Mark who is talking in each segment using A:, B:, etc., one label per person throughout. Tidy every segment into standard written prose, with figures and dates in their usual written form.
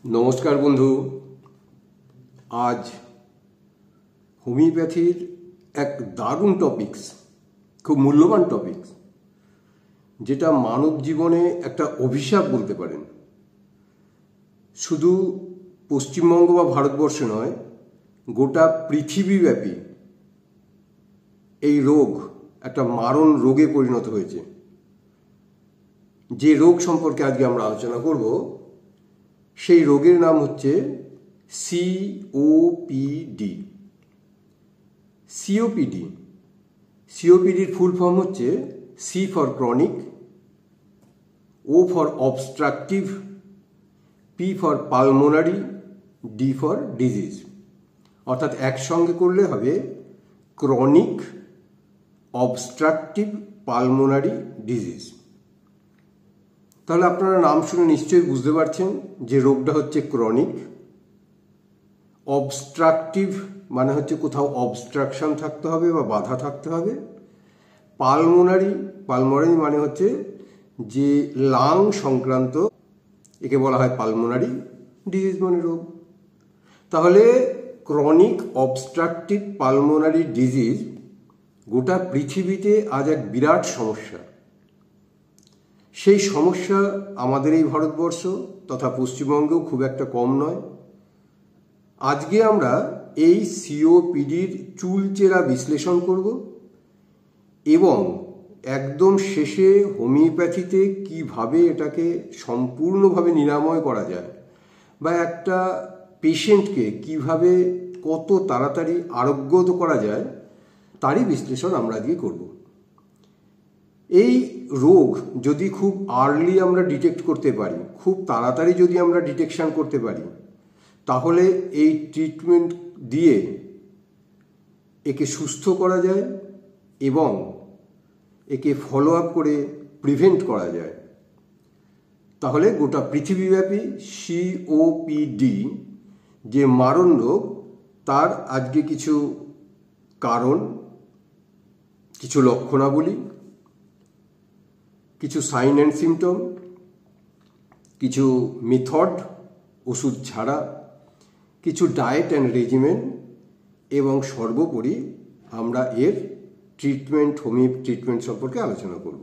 A: নমস্কার বন্ধু। আজ হোমিওপ্যাথির এক দারুণ টপিকস, খুব মূল্যবান টপিকস, যেটা মানব জীবনে একটা অভিশাপ বলতে পারেন। শুধু পশ্চিমবঙ্গ বা ভারতবর্ষে নয়, গোটা পৃথিবীব্যাপী এই রোগ একটা মারণ রোগে পরিণত হয়েছে। যে রোগ সম্পর্কে আজকে আমরা আলোচনা করব, সেই রোগের নাম হচ্ছে সিওপিডি। সিওপিডির ফুল ফর্ম হচ্ছে C for chronic, O for obstructive, P for pulmonary, D for disease. অর্থাৎ একসঙ্গে করলে হবে ক্রনিক অবস্ট্রাকটিভ পালমোনারি ডিজিজ। তাহলে আপনারা নাম শুনে নিশ্চয়ই বুঝতে পারছেন যে রোগটা হচ্ছে ক্রনিক। অবস্ট্রাকটিভ মানে হচ্ছে কোথাও অবস্ট্রাকশন থাকতে হবে বা বাধা থাকতে হবে। পালমোনারি মানে হচ্ছে যে লাং সংক্রান্ত, একে বলা হয় পালমোনারি ডিজিজ মানে রোগ। তাহলে ক্রনিক অবস্ট্রাকটিভ পালমোনারি ডিজিজ গোটা পৃথিবীতে আজ এক বিরাট সমস্যা। সেই সমস্যা আমাদের এই ভারতবর্ষ তথা পশ্চিমবঙ্গেও খুব একটা কম নয়। আজকে আমরা এই সিওপিডির চুলচেরা বিশ্লেষণ করব এবং একদম শেষে হোমিওপ্যাথিতে কিভাবে এটাকে সম্পূর্ণভাবে নিরাময় করা যায় বা একটা পেশেন্টকে কিভাবে কত তাড়াতাড়ি আরোগ্য করা যায় তারই বিশ্লেষণ আমরা আজকে করব। এই রোগ যদি খুব আর্লি আমরা ডিটেক্ট করতে পারি, খুব তাড়াতাড়ি যদি আমরা ডিটেকশন করতে পারি, তাহলে এই ট্রিটমেন্ট দিয়ে একে সুস্থ করা যায় এবং একে ফলো আপ করে প্রিভেন্ট করা যায়। তাহলে গোটা পৃথিবীব্যাপী সিওপিডি যে মারণ রোগ, তার আজকে কিছু কারণ, কিছু লক্ষণাবলী, কিছু সাইন অ্যান্ড সিমটম, কিছু মেথড ওষুধ ছাড়া, কিছু ডায়েট অ্যান্ড রেজিমেন এবং সর্বোপরি আমরা এর হোমিও ট্রিটমেন্ট সম্পর্কে আলোচনা করব।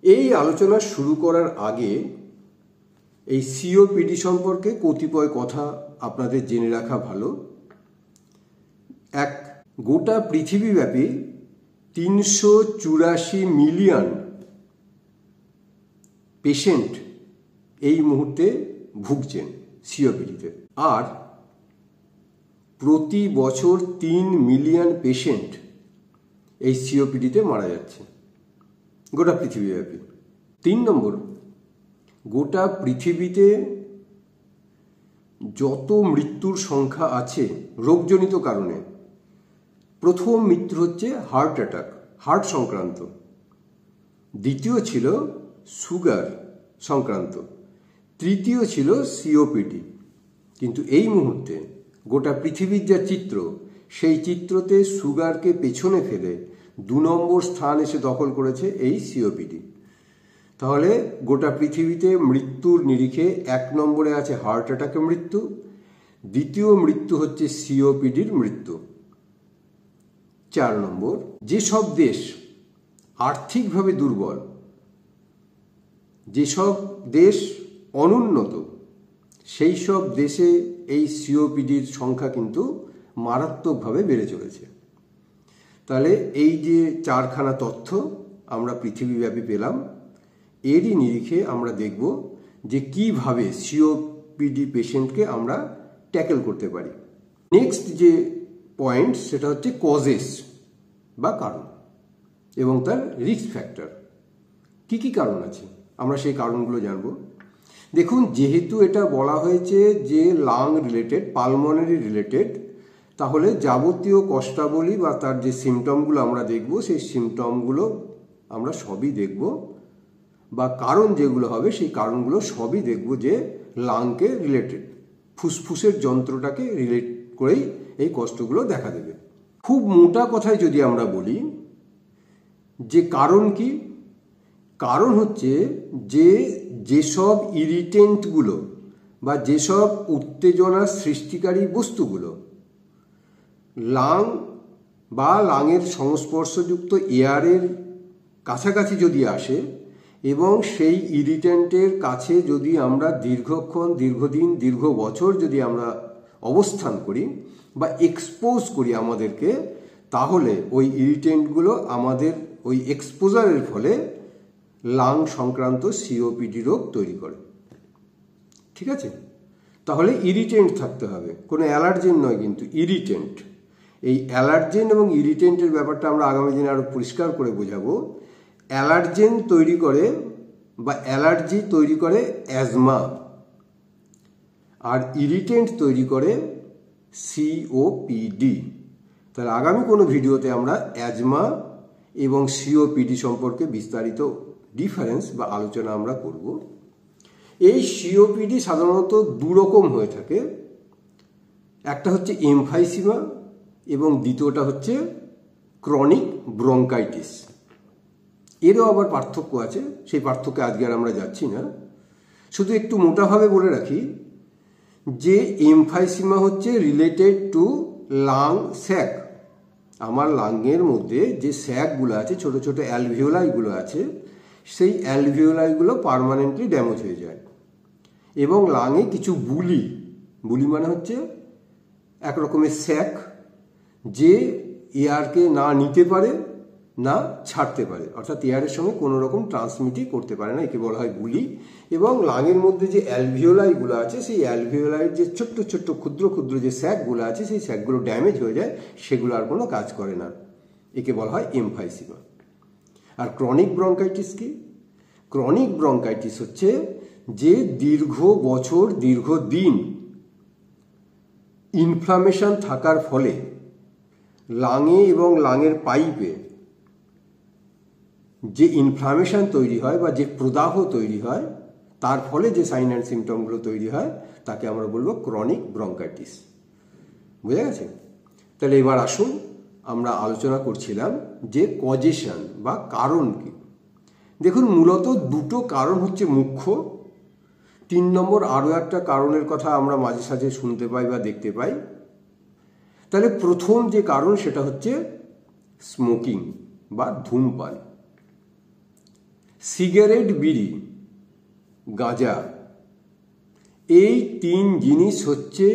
A: এই আলোচনা শুরু করার আগে এই সিওপিডি সম্পর্কে কতিপয় কথা আপনাদের জেনে রাখা ভালো। গোটা পৃথিবীব্যাপী 384 মিলিয়ন পেশেন্ট এই মুহূর্তে ভুগছেন সিওপিডিতে, আর প্রতি বছর 3 মিলিয়ন পেশেন্ট এই সিওপিডিতে মারা যাচ্ছে গোটা পৃথিবীব্যাপী। 3 নম্বর, গোটা পৃথিবীতে যত মৃত্যুর সংখ্যা আছে রোগজনিত কারণে, প্রথম মৃত্যু হচ্ছে হার্ট অ্যাটাক, হার্ট সংক্রান্ত। দ্বিতীয় ছিল সুগার সংক্রান্ত। তৃতীয় ছিল সিওপিডি। কিন্তু এই মুহূর্তে গোটা পৃথিবীর যা চিত্র, সেই চিত্রতে সুগারকে পেছনে ফেলে 2 নম্বর স্থান এসে দখল করেছে এই সিওপিডি। তাহলে গোটা পৃথিবীতে মৃত্যুর নিরিখে 1 নম্বরে আছে হার্ট অ্যাটাকের মৃত্যু, দ্বিতীয় মৃত্যু হচ্ছে সিওপিডির মৃত্যু। 4 নম্বর, যেসব দেশ আর্থিকভাবে দুর্বল, যেসব দেশ অনুন্নত, সেই সব দেশে এই সিওপিডির সংখ্যা কিন্তু মারাত্মকভাবে বেড়ে চলেছে। তাহলে এই যে 4খানা তথ্য আমরা পৃথিবীব্যাপী পেলাম, এরই নিরিখে আমরা দেখব যে কিভাবে সিওপিডি পেশেন্টকে আমরা ট্যাকেল করতে পারি। নেক্সট যে পয়েন্ট, সেটা হচ্ছে কজেস বা কারণ এবং তার রিস্ক ফ্যাক্টর। কি কি কারণ আছে আমরা সেই কারণগুলো জানব। দেখুন, যেহেতু এটা বলা হয়েছে যে লাং রিলেটেড, পালমোনারি রিলেটেড, তাহলে যাবতীয় কষ্টাবলী বা তার যে সিমটমগুলো আমরা দেখব, সেই সিমটমগুলো আমরা সবই দেখব, বা কারণ যেগুলো হবে সেই কারণগুলো সবই দেখব যে লাংকে রিলেটেড, ফুসফুসের যন্ত্রটাকে রিলেট করেই এই কষ্টগুলো দেখা দেবে। খুব মোটা কথায় যদি আমরা বলি যে কারণ কি, কারণ হচ্ছে যে যেসব ইরিটেন্টগুলো বা যেসব উত্তেজনা সৃষ্টিকারী বস্তুগুলো লাং বা লাংয়ের সংস্পর্শযুক্ত এয়ারের কাছাকাছি যদি আসে এবং সেই ইরিটেন্টের কাছে যদি আমরা দীর্ঘক্ষণ, দীর্ঘদিন, দীর্ঘ বছর যদি আমরা অবস্থান করি বা এক্সপোজ করি আমাদেরকে, তাহলে ওই ইরিটেন্টগুলো আমাদের ওই এক্সপোজারের ফলে লাং সংক্রান্ত সিওপিডি রোগ তৈরি করে। ঠিক আছে? তাহলে ইরিটেন্ট থাকতে হবে, কোনো অ্যালার্জেন নয়, কিন্তু ইরিটেন্ট। এই অ্যালার্জেন এবং ইরিটেন্টের ব্যাপারটা আমরা আগামী দিনে আরও পরিষ্কার করে বোঝাবো। অ্যালার্জেন তৈরি করে বা অ্যালার্জি তৈরি করে অ্যাজমা, আর ইরিটেন্ট তৈরি করে সিওপিডি। তাহলে আগামী কোনো ভিডিওতে আমরা অ্যাজমা এবং সিওপিডি সম্পর্কে বিস্তারিত ডিফারেন্স বা আলোচনা আমরা করব। এই সিওপিডি সাধারণত দুরকম হয়ে থাকে, একটা হচ্ছে এমফাইসিমা এবং দ্বিতীয়টা হচ্ছে ক্রনিক ব্রঙ্কাইটিস। এরও আবার পার্থক্য আছে, সেই পার্থক্যে আজকে আর আমরা যাচ্ছি না। শুধু একটু মোটাভাবে বলে রাখি যে এমফাইসিমা হচ্ছে রিলেটেড টু লাং স্যাক। আমার লাংয়ের মধ্যে যে স্যাকগুলো আছে, ছোট ছোট অ্যালভিওলাইগুলো আছে, সেই অ্যালভিওলাইগুলো পার্মানেন্টলি ড্যামেজ হয়ে যায় এবং লাংয়ে কিছু বুলি মানে হচ্ছে এক রকমের স্যাক, যে এয়ারকে না নিতে পারে না ছাড়তে পারে, অর্থাৎ এয়ারের সঙ্গে কোনো রকম ট্রান্সমিটই করতে পারে না, একে বলা হয় বুলি। এবং লাংয়ের মধ্যে যে অ্যালভিওলাইগুলো আছে, সেই অ্যালভিওলাইয়ের যে ছোট্ট ছোট্ট ক্ষুদ্র ক্ষুদ্র যে স্যাকগুলো আছে, সেই স্যাকগুলো ড্যামেজ হয়ে যায়, সেগুলো আর কোনো কাজ করে না, একে বলা হয় এমফাইসিমা। আর ক্রনিক ব্রঙ্কাইটিস কি? ক্রনিক ব্রঙ্কাইটিস হচ্ছে যে দীর্ঘ বছর, দীর্ঘদিন ইনফ্লামেশন থাকার ফলে লাঙে এবং লাঙের পাইপে যে ইনফ্লামেশন তৈরি হয় বা যে প্রদাহ তৈরি হয়, তার ফলে যে সাইন অ্যান্ড সিমটমগুলো তৈরি হয়, তাকে আমরা বলবো ক্রনিক ব্রঙ্কাইটিস। বুঝা গেছে? তাহলে এবার আসুন, আমরা আলোচনা করছিলাম যে কজেশন বা কারণ কি। দেখুন, মূলত দুটো কারণ হচ্ছে মুখ্য। 3 নম্বর আরও একটা কারণের কথা আমরা মাঝে সাঝে শুনতে পাই বা দেখতে পাই। তাহলে প্রথম যে কারণ সেটা হচ্ছে স্মোকিং বা ধূমপান। সিগারেট, বিড়ি, গাঁজা, এই 3 জিনিস হচ্ছে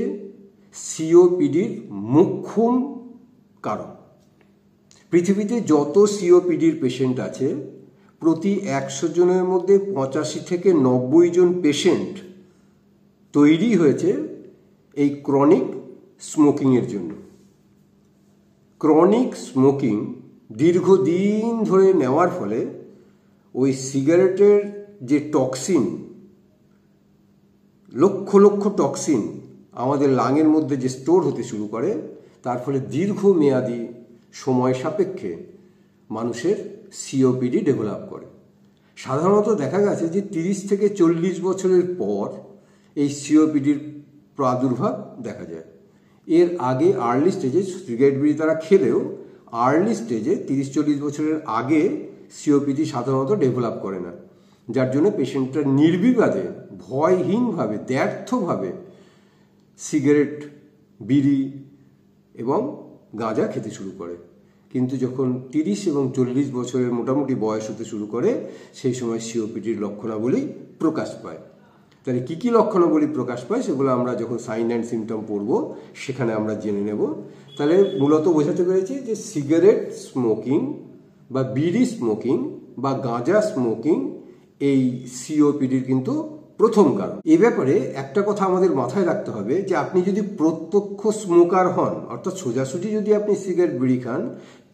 A: সিওপিডির মুখ্য কারণ। পৃথিবীতে যত সিওপিডির পেশেন্ট আছে, প্রতি 100 জনের মধ্যে 85 থেকে 90 জন পেশেন্ট তৈরি হয়েছে এই ক্রনিক স্মোকিংয়ের জন্য। ক্রনিক স্মোকিং দীর্ঘদিন ধরে নেওয়ার ফলে ওই সিগারেটের যে টক্সিন, লক্ষ লক্ষ টক্সিন আমাদের লাংয়ের মধ্যে যে স্টোর হতে শুরু করে, তার ফলে দীর্ঘমেয়াদী সময় সাপেক্ষে মানুষের সিওপিডি ডেভেলপ করে। সাধারণত দেখা গেছে যে 30 থেকে 40 বছরের পর এই সিওপিডির প্রাদুর্ভাব দেখা যায়। এর আগে আর্লি স্টেজে সিগারেট, বিড়ি তারা খেলেও আর্লি স্টেজে 30-40 বছরের আগে সিওপিডি সাধারণত ডেভেলপ করে না, যার জন্য পেশেন্টরা নির্বিবাদে, ভয়হীনভাবে, দ্ব্যর্থভাবে সিগারেট, বিড়ি এবং গাঁজা খেতে শুরু করে। কিন্তু যখন 30 এবং 40 বছরের মোটামুটি বয়স হতে শুরু করে, সেই সময় সিওপিডির লক্ষণাবলী প্রকাশ পায়। তাহলে কী কী লক্ষণাবলী প্রকাশ পায় সেগুলো আমরা যখন সাইন অ্যান্ড সিমটম পড়ব সেখানে আমরা জেনে নেব। তাহলে মূলত বোঝাতে পেরেছি যে সিগারেট স্মোকিং বা বিড়ি স্মোকিং বা গাঁজা স্মোকিং এই সিওপিডির কিন্তু প্রথম কারণ। এ ব্যাপারে একটা কথা আমাদের মাথায় রাখতে হবে যে আপনি যদি প্রত্যক্ষ স্মোকার হন, অর্থাৎ সোজাসুজি যদি আপনি সিগারেট, বিড়ি খান,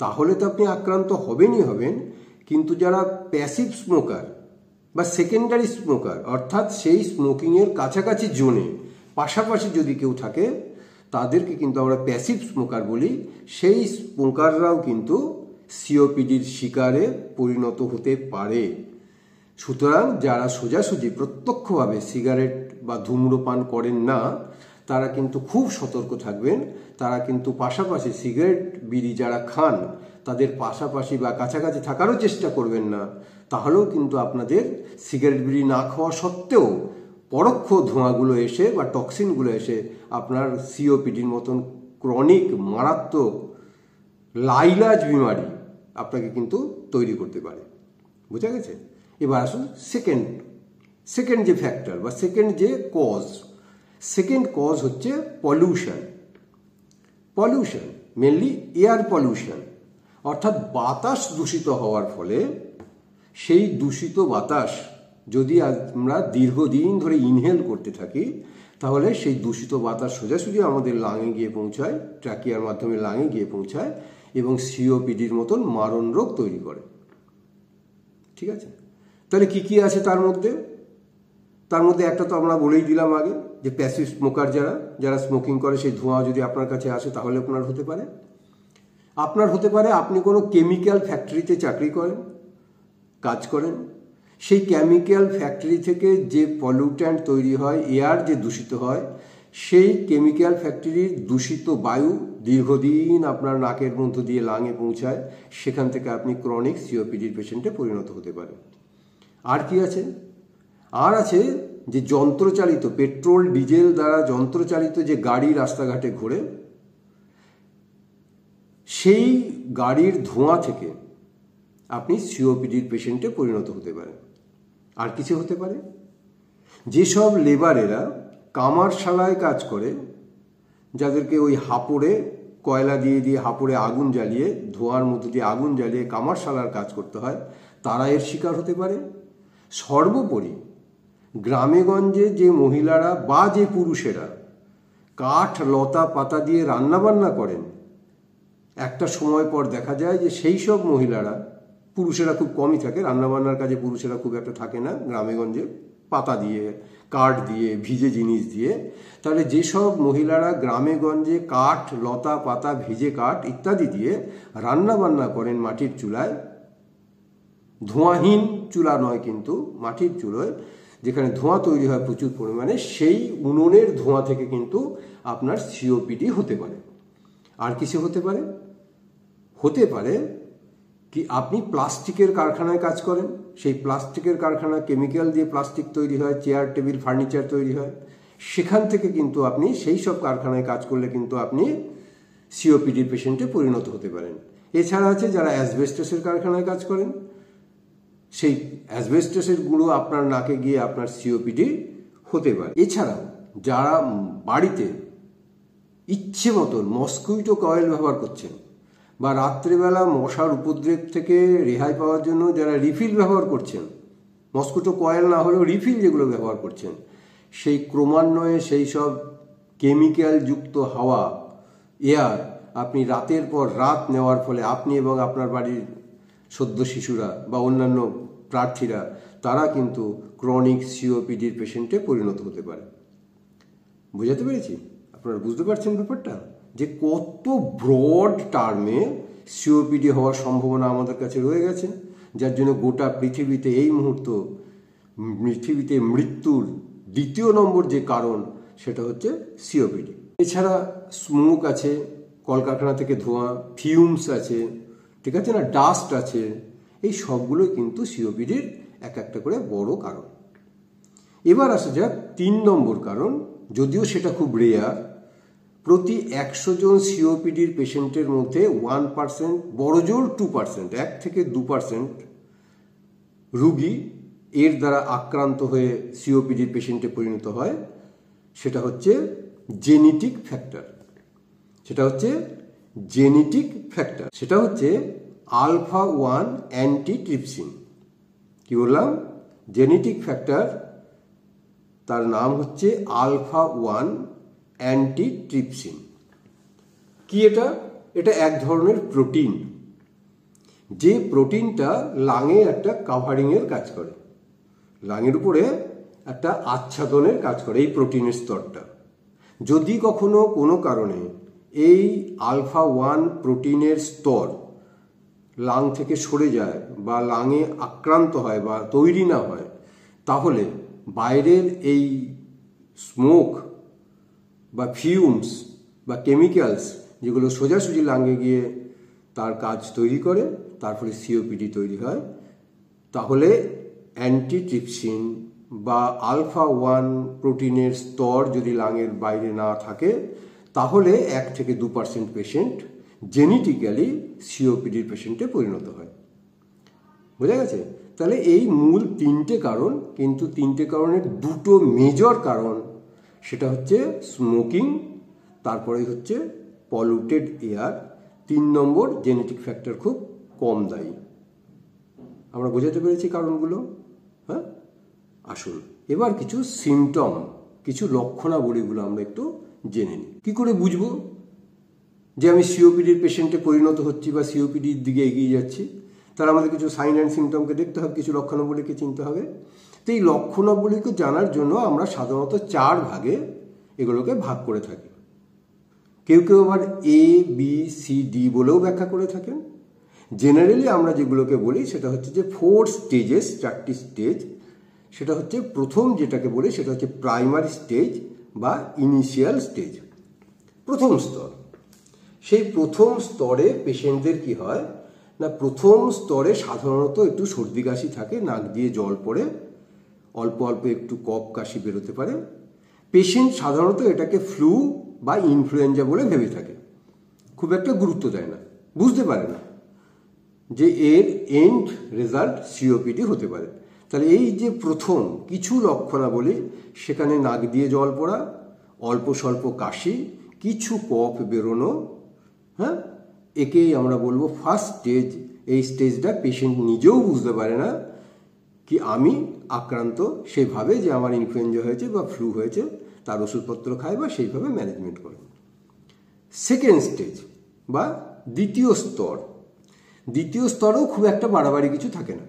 A: তাহলে তো আপনি আক্রান্ত হবেনই হবেন। কিন্তু যারা প্যাসিভ স্মোকার বা সেকেন্ডারি স্মোকার, অর্থাৎ সেই স্মোকিংয়ের কাছাকাছি জোনে পাশাপাশি যদি কেউ থাকে, তাদেরকে কিন্তু আমরা প্যাসিভ স্মোকার বলি। সেই স্মোকাররাও কিন্তু সিওপিডির শিকারে পরিণত হতে পারে। সুতরাং যারা সোজাসুজি প্রত্যক্ষভাবে সিগারেট বা ধূম্রপান করেন না, তারা কিন্তু খুব সতর্ক থাকবেন। তারা কিন্তু পাশাপাশি সিগারেট, বিড়ি যারা খান, তাদের পাশাপাশি বা কাছাকাছি থাকারও চেষ্টা করবেন না। তাহলেও কিন্তু আপনাদের সিগারেট, বিড়ি না খাওয়া সত্ত্বেও পরোক্ষ ধোঁয়াগুলো এসে বা টক্সিনগুলো এসে আপনার সিওপিডির মতন ক্রনিক মারাত্মক লাইলাজ বিমারি আপনাকে কিন্তু তৈরি করতে পারে। বোঝা গেছে? এবার আসুন সেকেন্ড যে ফ্যাক্টর বা সেকেন্ড যে কজ হচ্ছে পলিউশন, মেনলি এয়ার পলিউশন, অর্থাৎ বাতাস দূষিত হওয়ার ফলে সেই দূষিত বাতাস যদি আমরা দীর্ঘদিন ধরে ইনহেল করতে থাকি তাহলে সেই দূষিত বাতাস সোজাসুজি আমাদের লাঙে গিয়ে পৌঁছায়, ট্রাকিয়ার মাধ্যমে লাঙে গিয়ে পৌঁছায় এবং সিওপিডির মতন মারণ রোগ তৈরি করে। ঠিক আছে? তাহলে কি আছে তার মধ্যে একটা তো আমরা বলেই দিলাম আগে যে প্যাসিভ স্মোকার যারা স্মোকিং করে সেই ধোঁয়া যদি আপনার কাছে আসে তাহলে আপনার হতে পারে আপনি কোনো কেমিক্যাল ফ্যাক্টরিতে কাজ করেন, সেই কেমিক্যাল ফ্যাক্টরি থেকে যে পলিউট্যান্ট তৈরি হয়, এয়ার যে দূষিত হয়, সেই কেমিক্যাল ফ্যাক্টরির দূষিত বায়ু দীর্ঘদিন আপনার নাকের মধ্য দিয়ে লাঙে পৌঁছায়, সেখান থেকে আপনি ক্রনিক সিওপিডির পেশেন্টে পরিণত হতে পারেন। আর কি আছে? যে যন্ত্রচালিত পেট্রোল ডিজেল দ্বারা যন্ত্রচালিত যে গাড়ি রাস্তাঘাটে ঘোরে, সেই গাড়ির ধোঁয়া থেকে আপনি সিওপিডির পেশেন্টে পরিণত হতে পারেন। আর কিছু হতে পারে, যেসব লেবারেরা কামারশালায় কাজ করে, যাদেরকে ওই হাঁপড়ে কয়লা দিয়ে হাঁপড়ে আগুন জ্বালিয়ে ধোঁয়ার মধ্যে দিয়ে আগুন জ্বালিয়ে কামারশালার কাজ করতে হয়, তারা এর শিকার হতে পারে। সর্বোপরি গ্রামেগঞ্জে যে মহিলারা বা যে পুরুষেরা কাঠ লতা পাতা দিয়ে রান্নাবান্না করেন, একটা সময় পর দেখা যায় যে সেই সব মহিলারা, পুরুষেরা খুব কমই থাকে, রান্নাবান্নার কাজে পুরুষেরা খুব একটা থাকে না গ্রামেগঞ্জে, পাতা দিয়ে কাঠ দিয়ে ভিজে জিনিস দিয়ে, তাহলে যেসব মহিলারা গ্রামেগঞ্জে কাঠ লতা পাতা ভিজে কাঠ ইত্যাদি দিয়ে রান্নাবান্না করেন মাটির চুলায়, ধোঁয়াহীন চুলা নয় কিন্তু মাটির চুলোয়, যেখানে ধোঁয়া তৈরি হয় প্রচুর পরিমাণে, সেই উনুনের ধোঁয়া থেকে কিন্তু আপনার সিওপিডি হতে পারে। আর কিছু হতে পারে কি আপনি প্লাস্টিকের কারখানায় কাজ করেন, সেই প্লাস্টিকের কারখানা কেমিক্যাল দিয়ে প্লাস্টিক তৈরি হয়, চেয়ার টেবিল ফার্নিচার তৈরি হয়, সেখান থেকে কিন্তু আপনি সেই সব কারখানায় কাজ করলে কিন্তু আপনি সিওপিডি পেশেন্টে পরিণত হতে পারেন। এছাড়া আছে যারা অ্যাসবেস্টসের কারখানায় কাজ করেন, সেই অ্যাসবেস্টসের গুঁড়ো আপনার নাকে গিয়ে আপনার সিওপিডি হতে পারে। এছাড়াও যারা বাড়িতে ইচ্ছে মতন মসকুইটো কয়েল ব্যবহার করছেন বা রাত্রেবেলা মশার উপদ্রব থেকে রেহাই পাওয়ার জন্য যারা রিফিল ব্যবহার করছেন, মসকুইটো কয়েল না হলেও রিফিল যেগুলো ব্যবহার করছেন, সেই ক্রমান্বয়ে সেই সব কেমিক্যাল যুক্ত হাওয়া এয়ার আপনি রাতের পর রাত নেওয়ার ফলে আপনি এবং আপনার বাড়ির সদ্য শিশুরা বা অন্যান্য প্রার্থীরা তারা কিন্তু ক্রনিক সিওপিডির পেশেন্টে পরিণত হতে পারে। বুঝাতে পেরেছি? আপনারা বুঝতে পারছেন ব্যাপারটা, যে কত ব্রড টার্মে সিওপিডি হওয়ার সম্ভাবনা আমাদের কাছে রয়ে গেছে, যার জন্য গোটা পৃথিবীতে এই পৃথিবীতে মৃত্যুর দ্বিতীয় নম্বর যে কারণ সেটা হচ্ছে সিওপিডি। এছাড়া স্মোক আছে, কলকারখানা থেকে ধোঁয়া, ফিউমস আছে, ঠিক আছে না, ডাস্ট আছে, এই সবগুলোই কিন্তু সিওপিডির একটা করে বড় কারণ। এবার আসা যাক 3 নম্বর কারণ, যদিও সেটা খুব রেয়ার। প্রতি 100 জন সিওপিডির পেশেন্টের মধ্যে 1%, বড়জোর 2%, 1 থেকে 2% রুগী এর দ্বারা আক্রান্ত হয়ে সিওপিডির পেশেন্টে পরিণত হয়। সেটা হচ্ছে জেনেটিক ফ্যাক্টর, সেটা হচ্ছে alpha-1 অ্যান্টিট্রিপসিন। কি বললাম? জেনেটিক ফ্যাক্টর, তার নাম হচ্ছে alpha-1 অ্যান্টিট্রিপসিন। কি এটা এক ধরনের প্রোটিন, যে প্রোটিনটা লাঙে একটা কাভারিংয়ের কাজ করে, লাঙের উপরে একটা আচ্ছাদনের কাজ করে এই প্রোটিনের স্তরটা। যদি কখনো কোনো কারণে এই alpha-1 প্রোটিনের স্তর লাং থেকে সরে যায় বা লাঙে আক্রান্ত হয় বা তৈরি না হয়, তাহলে বাইরের এই স্মোক বা ফিউমস বা কেমিক্যালস যেগুলো সোজাসুজি লাঙে গিয়ে তার কাজ তৈরি করে, তার ফলে সিওপিডি তৈরি হয়। তাহলে অ্যান্টিট্রিপসিন বা আলফা 1 প্রোটিনের স্তর যদি লাংয়ের বাইরে না থাকে তাহলে 1 থেকে 2% পেশেন্ট জেনেটিক্যালি সিওপিডির পেশেন্টে পরিণত হয়। বোঝা গেছে? তাহলে এই মূল 3টে কারণ, কিন্তু 3টে কারণের 2টো মেজর কারণ, সেটা হচ্ছে স্মোকিং, তারপরে হচ্ছে পলিউটেড এয়ার, 3 নম্বর জেনেটিক ফ্যাক্টর খুব কম দায়ী। আমরা বোঝাতে পেরেছি কারণগুলো? হ্যাঁ, আসুন এবার কিছু সিমটম, কিছু লক্ষণাবলীগুলো আমরা একটু জেনে নিই। কী করে বুঝবো যে আমি সিওপিডির পেশেন্টে পরিণত হচ্ছি বা সিওপিডির দিকে এগিয়ে যাচ্ছি? তাহলে আমাদের কিছু সাইন অ্যান্ড সিমটমকে দেখতে হবে, কিছু লক্ষণাবলীকে চিনতে হবে। তো এই লক্ষণাবলীকে জানার জন্য আমরা সাধারণত 4 ভাগে এগুলোকে ভাগ করে থাকি। কেউ কেউ আবার ABCD বলেও ব্যাখ্যা করে থাকেন। জেনারেলি আমরা যেগুলোকে বলি সেটা হচ্ছে যে 4 স্টেজেস, 4টি স্টেজ। সেটা হচ্ছে প্রথম যেটাকে বলি সেটা হচ্ছে প্রাইমারি স্টেজ বা ইনিশিয়াল স্টেজ, প্রথম স্তর। সেই প্রথম স্তরে পেশেন্টদের কি হয় না, প্রথম স্তরে সাধারণত একটু সর্দি কাশি থাকে, নাক দিয়ে জল পড়ে, অল্প অল্প একটু কফ কাশি বেরোতে পারে। পেশেন্ট সাধারণত এটাকে ফ্লু বা ইনফ্লুয়েঞ্জা বলে ভেবে থাকে, খুব একটা গুরুত্ব দেয় না, বুঝতে পারে না যে এর এন্ড রেজাল্ট সিওপিডি হতে পারে। তাহলে এই যে প্রথম কিছু লক্ষণাবলী, সেখানে নাক দিয়ে জল পড়া, অল্প স্বল্প কাশি, কিছু কফ বেরোনো, হ্যাঁ, একেই আমরা বলবো ফার্স্ট স্টেজ। এই স্টেজটা পেশেন্ট নিজেও বুঝতে পারে না কি আমি আক্রান্ত, সেভাবে যে আমার ইনফ্লুয়েঞ্জা হয়েছে বা ফ্লু হয়েছে, তার ওষুধপত্র খায় বা সেইভাবে ম্যানেজমেন্ট করে। সেকেন্ড স্টেজ বা দ্বিতীয় স্তর, দ্বিতীয় স্তরেও খুব একটা বাড়াবাড়ি কিছু থাকে না।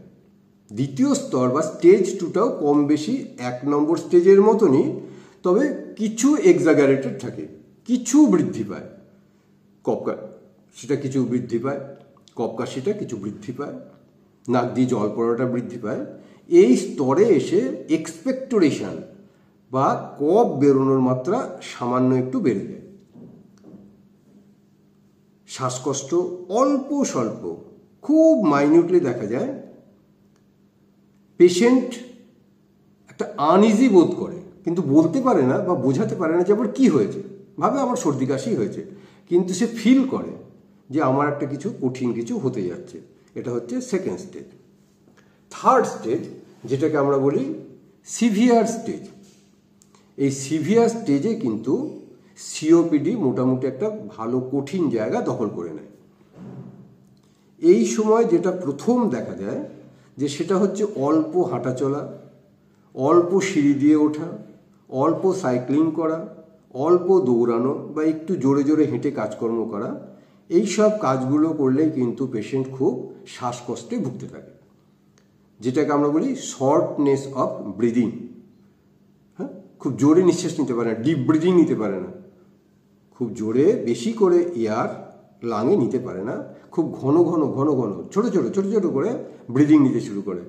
A: দ্বিতীয় স্তর বা স্টেজ 2টাও কম বেশি 1 নম্বর স্টেজের মতনই, তবে কিছু এক্সাগারেটেড থাকে, কিছু বৃদ্ধি পায়। সেটা কিছু বৃদ্ধি পায়, কফ কাশিটা কিছু বৃদ্ধি পায়, নাক দিয়ে জল পড়াটা বৃদ্ধি পায়। এই স্তরে এসে এক্সপেক্টোরেশন বা কফ বেরোনোর মাত্রা সামান্য একটু বেড়ে যায়। শ্বাসকষ্ট অল্প স্বল্প খুব মাইনিউটলি দেখা যায়। পেশেন্ট একটা আনইজি বোধ করে, কিন্তু বলতে পারে না বা বোঝাতে পারে না যে আবার কী হয়েছে, ভাবে আমার সর্দি কাশি হয়েছে, কিন্তু সে ফিল করে যে আমার একটা কিছু কঠিন কিছু হতে যাচ্ছে। এটা হচ্ছে সেকেন্ড স্টেজ। থার্ড স্টেজ, যেটাকে আমরা বলি সিভিয়ার স্টেজ, এই সিভিয়ার স্টেজে কিন্তু সিওপিডি মোটামুটি একটা ভালো কঠিন জায়গা দখল করে নেয়। এই সময় যেটা প্রথম দেখা যায় যে সেটা হচ্ছে অল্প হাঁটাচলা, অল্প সিঁড়ি দিয়ে ওঠা, অল্প সাইক্লিং করা, অল্প দৌড়ানো বা একটু জোরে জোরে হেঁটে কাজকর্ম করা। এই সব কাজগুলো করলেই কিন্তু পেশেন্ট খুব শ্বাসকষ্টে ভুগতে থাকে, যেটাকে আমরা বলি শর্টনেস অফ ব্রিদিং। হ্যাঁ, খুব জোরে নিঃশ্বাস নিতে পারে না, ডিপ ব্রিদিং নিতে পারে না, খুব জোরে বেশি করে এয়ার লাঙে নিতে পারে না, খুব ঘন ঘন ঘন ঘন ছোটো ছোটো ছোটো ছোটো করে ব্রিদিং নিতে শুরু করে।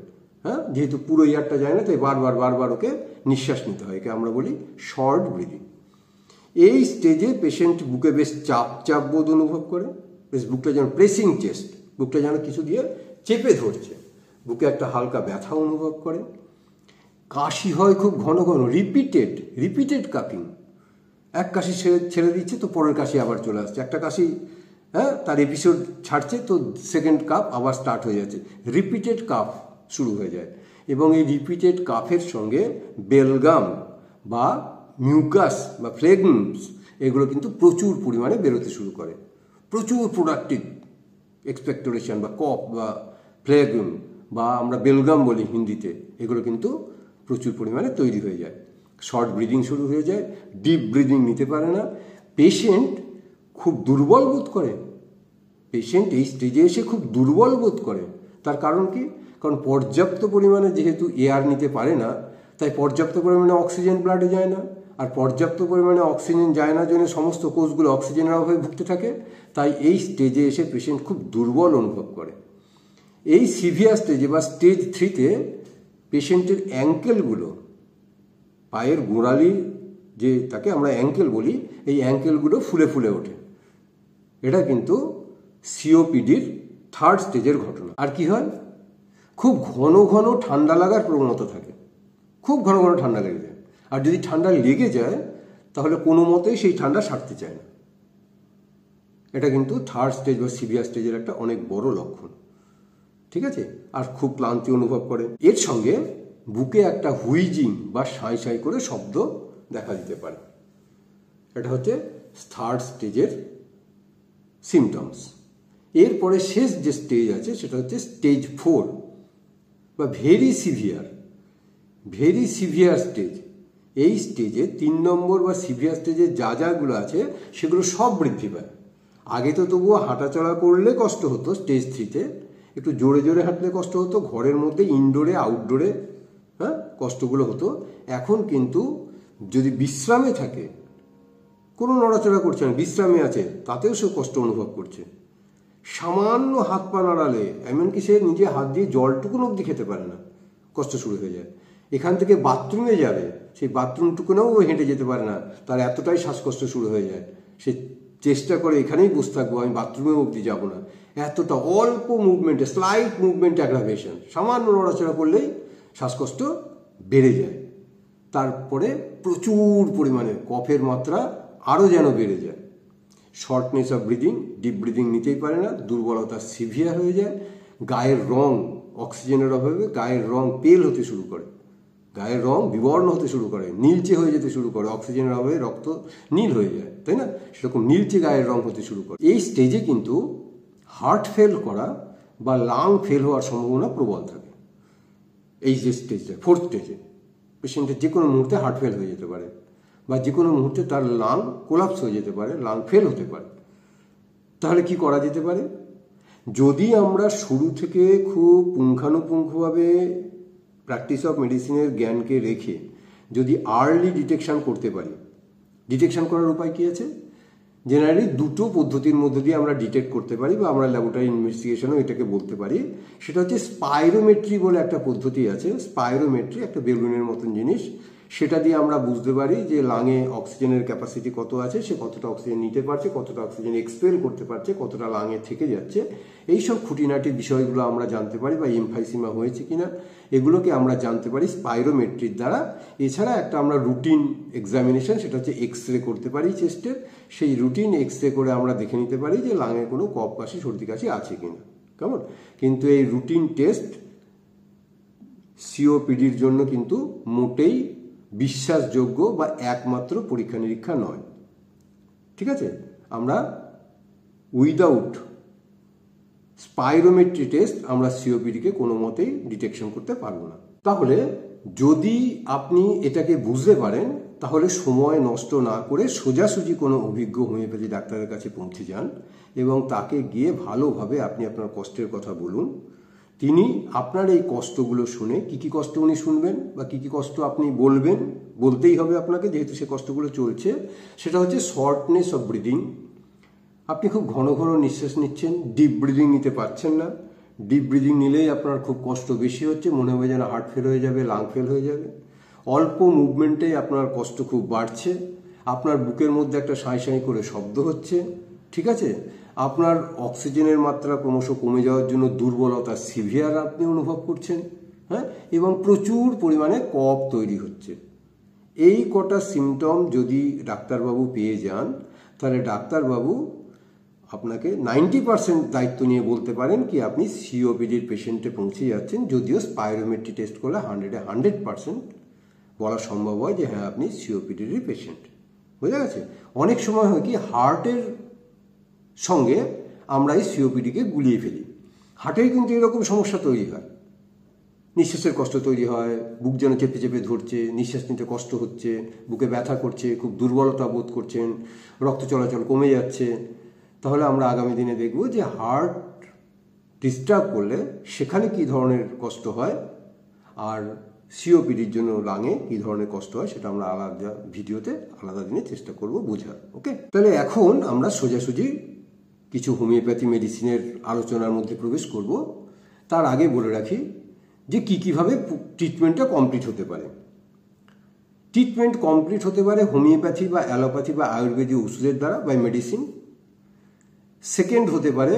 A: হ্যাঁ, যেহেতু পুরো এয়ারটা যায় না, তাই বারবার বারবার ওকে নিঃশ্বাস নিতে হয়, একে আমরা বলি শর্ট ব্রিদিং। এই স্টেজে পেশেন্ট বুকে বেশ চাপ চাপ বোধ অনুভব করে, বেশ বুকটা যেন প্রেসিং চেস্ট, বুকটা যেন কিছু দিয়ে চেপে ধরছে, বুকে একটা হালকা ব্যথা অনুভব করে। কাশি হয় খুব ঘন ঘন, রিপিটেড কাপিং। এক কাশি ছেড়ে দিচ্ছে তো পরের কাশি আবার চলে আসছে, একটা কাশি হ্যাঁ তার এপিসোড ছাড়ছে তো সেকেন্ড কাপ আবার স্টার্ট হয়ে যাচ্ছে, রিপিটেড কাফ শুরু হয়ে যায়। এবং এই রিপিটেড কাফের সঙ্গে বেলগাম বা মিউকাস বা ফ্লেগমস এগুলো কিন্তু প্রচুর পরিমাণে বেরোতে শুরু করে। প্রচুর প্রোডাক্টিভ এক্সপেক্টোরেশন বা কফ বা ফ্লেগম বা আমরা বেলগাম বলি হিন্দিতে, এগুলো কিন্তু প্রচুর পরিমাণে তৈরি হয়ে যায়। শর্ট ব্রিদিং শুরু হয়ে যায়, ডিপ ব্রিদিং নিতে পারে না, পেশেন্ট খুব দুর্বল বোধ করে। পেশেন্ট এই স্টেজে এসে খুব দুর্বল বোধ করে। তার কারণ কি? কারণ পর্যাপ্ত পরিমাণে যেহেতু এয়ার নিতে পারে না, তাই পর্যাপ্ত পরিমাণে অক্সিজেন ব্লাডে যায় না, আর পর্যাপ্ত পরিমাণে অক্সিজেন যায় না জন্য সমস্ত কোষগুলো অক্সিজেনের অভাবে ভুগতে থাকে। তাই এই স্টেজে এসে পেশেন্ট খুব দুর্বল অনুভব করে। এই সিভিয়ার স্টেজে বা স্টেজ 3তে পেশেন্টের অ্যাঙ্কেলগুলো, পায়ের গোড়ালি যে তাকে আমরা অ্যাঙ্কেল বলি, এই অ্যাঙ্কেলগুলো ফুলে ফুলে ওঠে। এটা কিন্তু সিওপিডির থার্ড স্টেজের ঘটনা। আর কি হয়? খুব ঘন ঘন ঠান্ডা লাগার প্রবণতা থাকে, খুব ঘন ঘন ঠান্ডা লেগে যায়। আর যদি ঠান্ডা লেগে যায় তাহলে কোনো মতেই সেই ঠান্ডা সারতে চায় না। এটা কিন্তু থার্ড স্টেজ বা সিভিয়ার স্টেজের একটা অনেক বড় লক্ষণ। ঠিক আছে? আর খুব ক্লান্তি অনুভব করে। এর সঙ্গে বুকে একটা হুইজিং বা সাঁই সাঁই করে শব্দ দেখা দিতে পারে। এটা হচ্ছে থার্ড স্টেজের সিমটমস। এরপরে শেষ যে স্টেজ আছে সেটা হচ্ছে স্টেজ 4 বা ভেরি সিভিয়ার স্টেজ। এই স্টেজে 3 নম্বর বা সিভিয়ার স্টেজে যাগুলো আছে সেগুলো সব বৃদ্ধি পায়। আগে তো তবুও হাঁটাচলা করলে কষ্ট হতো, স্টেজ 3-তে একটু জোরে জোরে হাঁটলে কষ্ট হতো, ঘরের মধ্যে ইনডোরে আউটডোরে কষ্টগুলো হতো। এখন কিন্তু যদি বিশ্রামে থাকে, কোনো নড়াচড়া করছে না, বিশ্রামে আছে, তাতেও সে কষ্ট অনুভব করছে। সামান্য হাত পা নাড়ালে, এমনকি সে নিজে হাত দিয়ে জলটুকুন অবধি খেতে পারে না, কষ্ট শুরু হয়ে যায়। এখান থেকে বাথরুমে যাবে, সেই বাথরুমটুকুনেও হেঁটে যেতে পারে না, তার এতটাই শ্বাসকষ্ট শুরু হয়ে যায়। সে চেষ্টা করে এখানেই বসে থাকবো, আমি বাথরুমে অবধি যাবো না। এতটা অল্প মুভমেন্টে, স্লাইট মুভমেন্ট অ্যাগ্রাভেশন, সামান্য নড়াচড়া করলেই শ্বাসকষ্ট বেড়ে যায়। তারপরে প্রচুর পরিমাণে কফের মাত্রা আরও যেন বেড়ে যায়। Shortness of breathing, deep breathing নিতেই পারে না, দুর্বলতা সিভিয়ার হয়ে যায়। গায়ের রং, অক্সিজেনের অভাবে গায়ের রং পেল হতে শুরু করে, গায়ের রং বিবর্ণ হতে শুরু করে, নীলচে হয়ে যেতে শুরু করে। অক্সিজেনের অভাবে রক্ত নীল হয়ে যায়, তাই না? সেরকম নীলচে গায়ের রং হতে শুরু করে। এই স্টেজে কিন্তু হার্ট ফেল করা বা লাং ফেল হওয়ার সম্ভাবনা প্রবল থাকে। এই যে স্টেজটা, 4th স্টেজে, পেশেন্টের যে কোনো মুহূর্তে হার্ট ফেল হয়ে যেতে পারে বা যে কোনো মুহূর্তে তার লাং কোলাপস হয়ে যেতে পারে, লাং ফেল হতে পারে। তাহলে কি করা যেতে পারে? যদি আমরা শুরু থেকে খুব পুঙ্খানুপুঙ্খভাবে প্র্যাকটিস অফ মেডিসিনের জ্ঞানকে রেখে যদি আর্লি ডিটেকশন করতে পারি। ডিটেকশন করার উপায় কি আছে? জেনারেলি 2টো পদ্ধতির মধ্যে দিয়ে আমরা ডিটেক্ট করতে পারি বা আমরা ল্যাবরেটরি ইনভেস্টিগেশনও এটাকে বলতে পারি। সেটা হচ্ছে স্পাইরোমেট্রি বলে একটা পদ্ধতি আছে। স্পাইরোমেট্রি একটা বেলুনের মতন জিনিস, সেটা দিয়ে আমরা বুঝতে পারি যে লাঙে অক্সিজেনের ক্যাপাসিটি কত আছে, সে কতটা অক্সিজেন নিতে পারছে, কতটা অক্সিজেন এক্সপেল করতে পারছে, কতটা লাঙে থেকে যাচ্ছে। এইসব খুঁটিনাটি বিষয়গুলো আমরা জানতে পারি, বা এমফাইসিমা হয়েছে কিনা এগুলোকে আমরা জানতে পারি স্পাইরোমেট্রির দ্বারা। এছাড়া একটা আমরা রুটিন এক্সামিনেশন, সেটা হচ্ছে এক্সরে করতে পারি চেস্টের। সেই রুটিন এক্সরে করে আমরা দেখে নিতে পারি যে লাঙে কোনো কফ কাশি সর্দি কাশি আছে কিনা। কেমন? কিন্তু এই রুটিন টেস্ট সিওপিডির জন্য কিন্তু মোটেই বিশ্বাসযোগ্য বা একমাত্র পরীক্ষা নিরীক্ষা নয়। ঠিক আছে? আমরা উইদাউট স্পাইরোমেট্রি টেস্ট আমরা সিওপিডিকে কোনো মতেই ডিটেকশন করতে পারবো না। তাহলে যদি আপনি এটাকে বুঝতে পারেন, তাহলে সময় নষ্ট না করে সোজাসুজি কোনো অভিজ্ঞ হোমিওপ্যাথি ডাক্তারের কাছে পৌঁছে যান এবং তাকে গিয়ে ভালোভাবে আপনি আপনার কষ্টের কথা বলুন। তিনি আপনার এই কষ্টগুলো শুনে, কী কী কষ্ট উনি শুনবেন বা কী কী কষ্ট আপনি বলবেন, বলতেই হবে আপনাকে যেহেতু সে কষ্টগুলো চলছে, সেটা হচ্ছে শর্টনেস অফ ব্রিদিং। আপনি খুব ঘন ঘন নিঃশ্বাস নিচ্ছেন, ডিপ ব্রিদিং নিতে পারছেন না। ডিপ ব্রিদিং নিলেই আপনার খুব কষ্ট বেশি হচ্ছে, মনে হবে যেন হার্ট ফেল হয়ে যাবে, লাং ফেল হয়ে যাবে। অল্প মুভমেন্টেই আপনার কষ্ট খুব বাড়ছে, আপনার বুকের মধ্যে একটা সাঁই সাঁই করে শব্দ হচ্ছে। ঠিক আছে? আপনার অক্সিজেনের মাত্রা ক্রমশ কমে যাওয়ার জন্য দুর্বলতা সিভিয়ার আপনি অনুভব করছেন, হ্যাঁ, এবং প্রচুর পরিমাণে কফ তৈরি হচ্ছে। এই কটা সিমটম যদি ডাক্তারবাবু পেয়ে যান, তাহলে ডাক্তারবাবু আপনাকে 90% দায়িত্ব নিয়ে বলতে পারেন কি আপনি সিওপিডির পেশেন্টে পৌঁছে যাচ্ছেন। যদিও স্পাইরোমেট্রি টেস্ট করলে 100% বলা সম্ভব হয় যে হ্যাঁ আপনি সিওপিডিরই পেশেন্ট। বুঝা গেছে? অনেক সময় হয় কি হার্টের সঙ্গে আমরা এই সিওপিডিকে গুলিয়ে ফেলি। হার্টের কিন্তু এরকম সমস্যা তৈরি হয়, নিঃশ্বাসের কষ্ট তৈরি হয়, বুক যেন চেপে চেপে ধরছে, নিঃশ্বাস নিতে কষ্ট হচ্ছে, বুকে ব্যথা করছে, খুব দুর্বলতা বোধ করছেন, রক্ত চলাচল কমে যাচ্ছে। তাহলে আমরা আগামী দিনে দেখব যে হার্ট ডিস্টার্ব করলে সেখানে কী ধরনের কষ্ট হয় আর সিওপিডির জন্য লাঙে কী ধরনের কষ্ট হয় সেটা আমরা আলাদা ভিডিওতে আলাদা দিনে চেষ্টা করব বোঝার। ওকে? তাহলে এখন আমরা সোজাসুজি কিছু হোমিওপ্যাথি মেডিসিনের আলোচনার মধ্যে প্রবেশ করব। তার আগে বলে রাখি যে কীভাবে ট্রিটমেন্টটা কমপ্লিট হতে পারে। ট্রিটমেন্ট কমপ্লিট হতে পারে হোমিওপ্যাথি বা অ্যালোপ্যাথি বা আয়ুর্বেদিক ওষুধের দ্বারা বা মেডিসিন। সেকেন্ড হতে পারে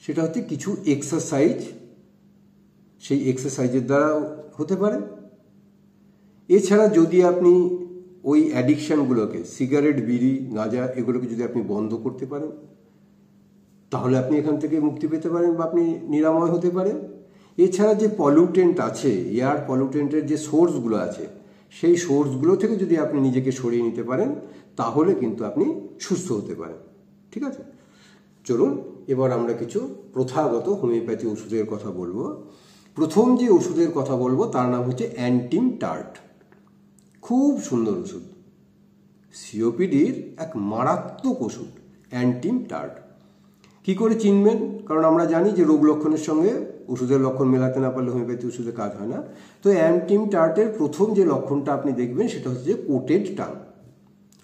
A: সেটা হচ্ছে কিছু এক্সারসাইজ, সেই এক্সারসাইজের দ্বারা হতে পারে। এছাড়া যদি আপনি ওই অ্যাডিকশানগুলোকে, সিগারেট, বিড়ি, গাঁজা, এগুলোকে যদি আপনি বন্ধ করতে পারেন, তাহলে আপনি এখান থেকে মুক্তি পেতে পারেন বা আপনি নিরাময় হতে পারেন। এছাড়া যে পলিউটেন্ট আছে, এয়ার পলিউটেন্টের যে সোর্সগুলো আছে, সেই সোর্সগুলো থেকে যদি আপনি নিজেকে সরিয়ে নিতে পারেন, তাহলে কিন্তু আপনি সুস্থ হতে পারেন। ঠিক আছে, চলুন এবার আমরা কিছু প্রথাগত হোমিওপ্যাথি ওষুধের কথা বলবো। প্রথম যে ওষুধের কথা বলবো তার নাম হচ্ছে অ্যান্টিম টার্ট। খুব সুন্দর ওষুধ, সিওপিডির এক মারাত্মক ওষুধ অ্যান্টিম টার্ট। কী করে চিনবেন? কারণ আমরা জানি যে রোগ লক্ষণের সঙ্গে ওষুধের লক্ষণ মেলাতে না পারলে হোমিওপ্যাথি ওষুধে কাজ হয় না। তো অ্যান্টিম টার্টের প্রথম যে লক্ষণটা আপনি দেখবেন সেটা হচ্ছে coated tongue,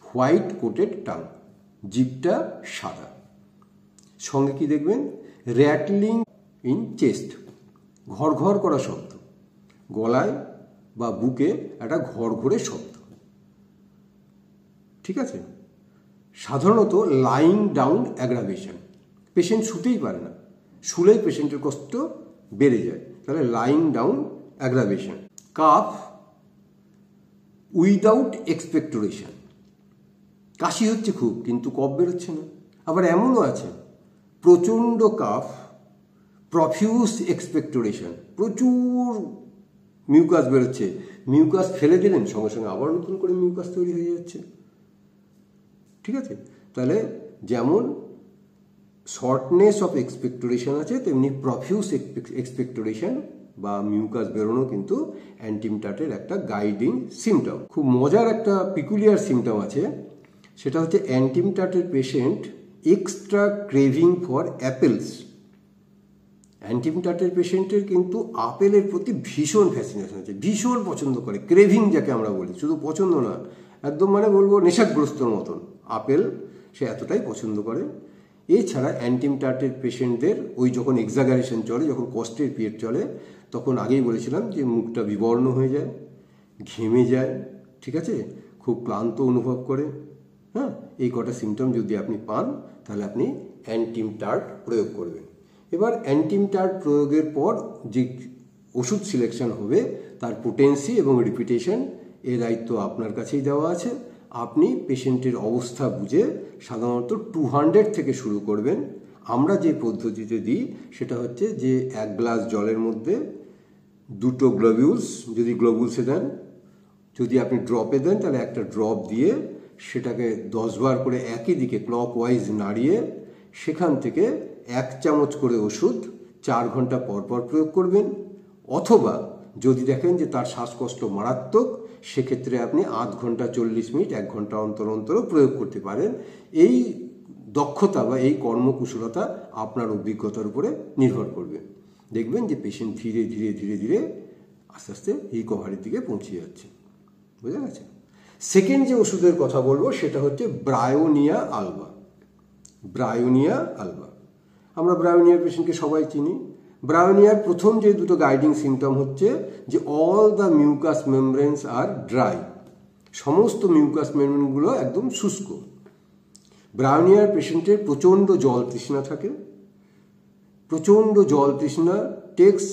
A: white coated tongue, জিভটা সাদা। সঙ্গে কি দেখবেন? র্যাটলিং ইন চেস্ট, ঘর করা শব্দ, গলায় বা বুকে একটা ঘরে শব্দ। ঠিক আছে, সাধারণত লাইং ডাউন অ্যাগ্রাভেশন, পেশেন্ট শুতেই পারে না, শুলেই পেশেন্টের কষ্ট বেড়ে যায়, তাহলে lying down aggravation. Cough without expectoration, কাশি হচ্ছে খুব কিন্তু কফ বেরোচ্ছে না। আবার এমনও আছে প্রচণ্ড কাফ, প্রফিউজ এক্সপেক্টোরেশন, প্রচুর মিউকাস বেরোচ্ছে, মিউকাস ফেলে দিলেন সঙ্গে সঙ্গে আবার নতুন করে মিউকাস তৈরি হয়ে যাচ্ছে। ঠিক আছে, তাহলে যেমন শর্টনেস অফ এক্সপেক্টোরেশন আছে, তেমনি প্রফিউজ এক্সপেক্টোরেশন বা মিউকাস বেরোনো কিন্তু অ্যান্টিম টার্টের একটা গাইডিং সিমটম। খুব মজার একটা পিকুলিয়ার সিমটম আছে, সেটা হচ্ছে অ্যান্টিম টার্টের patient extra craving for apples. Antim টার্টের পেশেন্টের কিন্তু আপেলের প্রতি ভীষণ ফ্যাসিনেশন আছে, ভীষণ পছন্দ করে, ক্রেভিং যাকে আমরা বলি, শুধু পছন্দ না, একদম মানে বলবো নেশাগ্রস্তর মতন আপেল সে এতটাই পছন্দ করে। এছাড়া অ্যান্টিম টার্টের পেশেন্টদের ওই যখন এক্সাগারেশন চলে, যখন কষ্টের পিরিয়ড চলে, তখন আগেই বলেছিলাম যে মুখটা বিবর্ণ হয়ে যায়, ঘেমে যায়, ঠিক আছে, খুব ক্লান্ত অনুভব করে। হ্যাঁ, এই কটা সিমটম যদি আপনি পান তাহলে আপনি অ্যান্টিম টার্ট প্রয়োগ করবেন। এবার অ্যান্টিম টার্ট প্রয়োগের পর যে ওষুধ সিলেকশন হবে তার পোটেন্সি এবং রিপিটেশন এর দায়িত্ব আপনার কাছেই দেওয়া আছে। আপনি পেশেন্টের অবস্থা বুঝে সাধারণত 200 থেকে শুরু করবেন। আমরা যে পদ্ধতিতে দিই সেটা হচ্ছে যে 1 গ্লাস জলের মধ্যে 2টো গ্লোবিউলস, যদি গ্লোবিউলসে দেন, যদি আপনি ড্রপে দেন তাহলে একটা ড্রপ দিয়ে সেটাকে 10 বার করে একই দিকে ক্লকওয়াইজ নাড়িয়ে সেখান থেকে 1 চামচ করে ওষুধ 4 ঘন্টা পর পর প্রয়োগ করবেন। অথবা যদি দেখেন যে তার শ্বাসকষ্ট মারাত্মক, সেক্ষেত্রে আপনি আধ ঘন্টা 40 মিনিট 1 ঘন্টা অন্তর অন্তরও প্রয়োগ করতে পারেন। এই দক্ষতা বা এই কর্মকুশলতা আপনার অভিজ্ঞতার উপরে নির্ভর করবে। দেখবেন যে পেশেন্ট ধীরে ধীরে ধীরে ধীরে আস্তে আস্তে রিকভারির দিকে পৌঁছে যাচ্ছে। বুঝা গেছে? সেকেন্ড যে ওষুধের কথা বলবো সেটা হচ্ছে ব্রায়োনিয়া আলবা। ব্রায়োনিয়া আলবা, আমরা ব্রায়োনিয়ার পেশেন্টকে সবাই চিনি। ব্রায়োনিয়ার প্রথম যে 2টো গাইডিং সিমটম হচ্ছে যে all the mucous membranes are dry, সমস্ত মিউকাস মেমব্রেনগুলো একদম শুষ্ক। ব্রায়োনিয়ার পেশেন্টের প্রচণ্ড জল তৃষ্ণা থাকে, প্রচণ্ড জল তৃষ্ণা, takes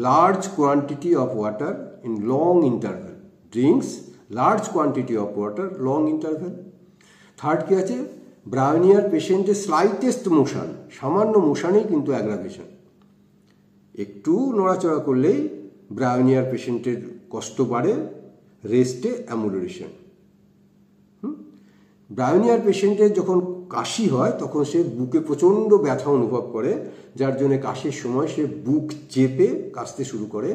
A: large quantity of water in long interval, drinks large quantity of water long interval. Third কি আছে? ব্রায়োনিয়ার পেশেন্টের স্লাইটেস্ট মোশন, সামান্য মোশনেই কিন্তু অ্যাগ্রাভেশন, একটু নড়াচড়া করলেই ব্রায়োনিয়ার পেশেন্টের কষ্ট বাড়ে, রেস্টে অ্যামোডারেশন। ব্রায়োনিয়ার পেশেন্টের যখন কাশি হয় তখন সে বুকে প্রচণ্ড ব্যথা অনুভব করে, যার জন্য কাশির সময় সে বুক চেপে কাশতে শুরু করে।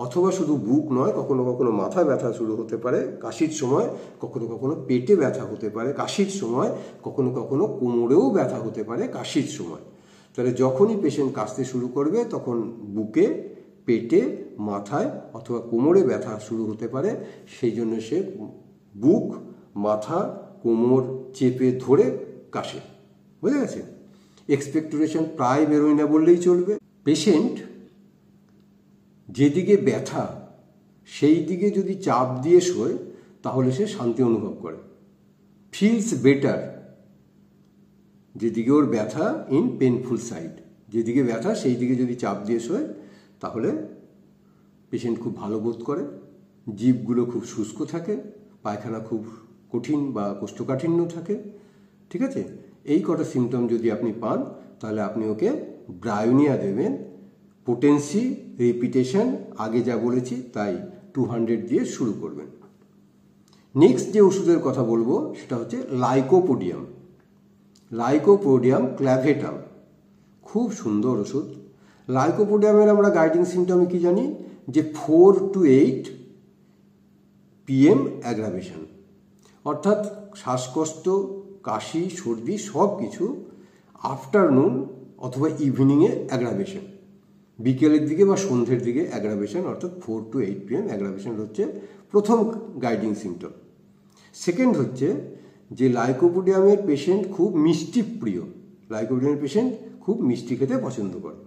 A: অথবা শুধু বুক নয়, কখনো কখনো মাথা ব্যথা শুরু হতে পারে কাশির সময়, কখনো কখনো পেটে ব্যথা হতে পারে কাশির সময়, কখনো কখনো কোমরেও ব্যথা হতে পারে কাশির সময়। তাহলে যখনই পেশেন্ট কাশতে শুরু করবে তখন বুকে, পেটে, মাথায় অথবা কোমরে ব্যথা শুরু হতে পারে। সেই জন্য সে বুক, মাথা, কোমর চেপে ধরে কাশে। বুঝে গেছে? এক্সপেক্টোরেশন প্রায় বেরোয় না বললেই চলবে। পেশেন্ট যেদিকে ব্যথা সেই দিকে যদি চাপ দিয়ে শোয় তাহলে সে শান্তি অনুভব করে, ফিলস বেটার। যেদিকে ওর ব্যথা ইন পেনফুল সাইড, যেদিকে ব্যথা সেই দিকে যদি চাপ দিয়ে শোয় তাহলে পেশেন্ট খুব ভালো বোধ করে, জিভগুলো খুব শুষ্ক থাকে, পায়খানা খুব কঠিন বা কোষ্ঠকাঠিন্য থাকে। ঠিক আছে, এই কটা সিমটম যদি আপনি পান তাহলে আপনি ওকে ব্রায়োনিয়া দেবেন। পোটেন্সি, রিপিটেশন আগে যা বলেছি তাই 200 দিয়ে শুরু করবেন। নেক্সট যে ওষুধের কথা বলবো সেটা হচ্ছে লাইকোপোডিয়াম। লাইকোপোডিয়াম ক্ল্যাভেটাম, খুব সুন্দর ওষুধ। লাইকোপোডিয়ামের আমরা গাইডিং সিমটম কি জানি, যে 4 to 8 PM অ্যাগ্রাভেশন, অর্থাৎ শ্বাসকষ্ট, কাশি, সর্দি সব কিছু আফটারনুন অথবা ইভিনিংয়ে অ্যাগ্রাভেশন, বিকেলের দিকে বা সন্ধ্যের দিকে অ্যাগ্রাভেশন, অর্থাৎ 4 to 8 PM অ্যাগ্রাভেশন হচ্ছে প্রথম গাইডিং সিমটম। সেকেন্ড হচ্ছে যে লাইকোপোডিয়ামের পেশেন্ট খুব মিষ্টি প্রিয়, লাইকোপোডিয়ামের পেশেন্ট খুব মিষ্টি খেতে পছন্দ করে।